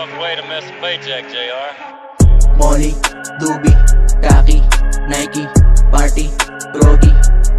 tough way to miss a paycheck, JR. Molly, Doobie, Kaki, Nike, Party, Drogi,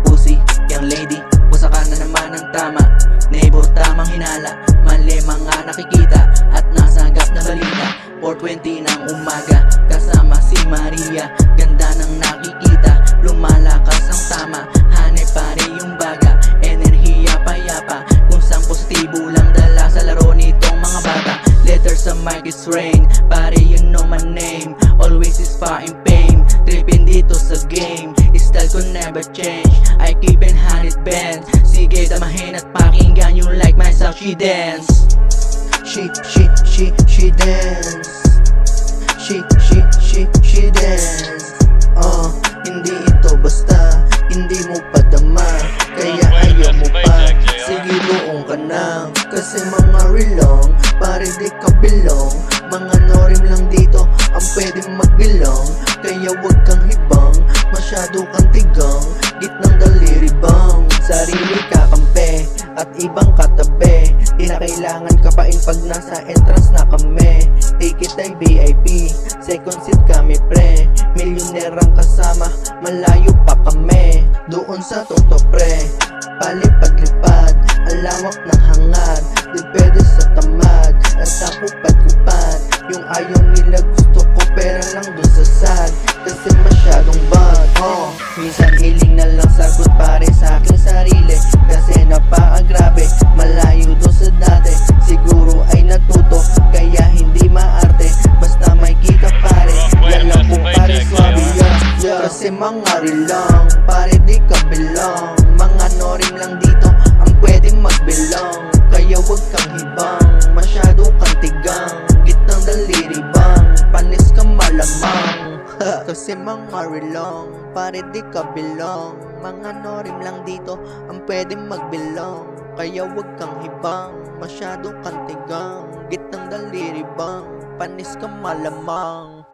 Pussy, Young Lady. Pusa ka na naman ng tama, neighbor tamang hinala. Mali mga nakikita at nasa gap na balita. 4:20 ng umaga, kasama si Maria. Ganda ng nakikita, lumalakas ang tama. Hanay pare yung baga, enerhiya payapa. Kung saan positibo lang dala sa laro nitong mga bata. Letter sa mic is rain, pare you know my name. Always is in pain, trippin dito sa game. Style ko never change, I keep in 100 bands. Sige damahin at pakinggan yung like myself, she dance. She dance. She dance. Hindi ito basta, hindi mo padama. Kaya ayaw mo pa, sige buong ka na. Kasi mga rilong, pare di ka bilong. Mga norim lang dito ang pwedeng magbilong. Kaya wag kang hibang, masyado kang tigang. Gitnang daliri bang, sarili kakampi at ibang katabi. Di na kailangan kapain pag nasa entrance na kami. Ticket ay VIP, second seat kami pre. Millionaire ang kasama, malayo pa kami. Doon sa toto pre, palipad-lipad, ang lawak ng hangad. Di pwede sa tamad, at sa kupad-kupad. Yung ayaw nila gusto ko, pera lang dun sa sad. Kasi masyadong bad, minsan hiling na lang sagot pare sa aking sarili. Kasi napaagrabe, malayo dun sa dati. Siguro ay natuto, kaya hindi maarte. Basta may kita pare, yan lang po pare swabe. Kasi mga rilang, pare di ka bilang. Mga norim lang dito ang pwedeng magbilang. Kaya wag kang hibang, masyado kang tigang. Gitnang daliri bang, panis ka malamang. Kasi mga rilang, pare di ka bilang. Mga norim lang dito ang pwedeng magbilang. Kaya wag kang hibang, masyado kang tigang. Gitnang daliri bang, panis ka malamang.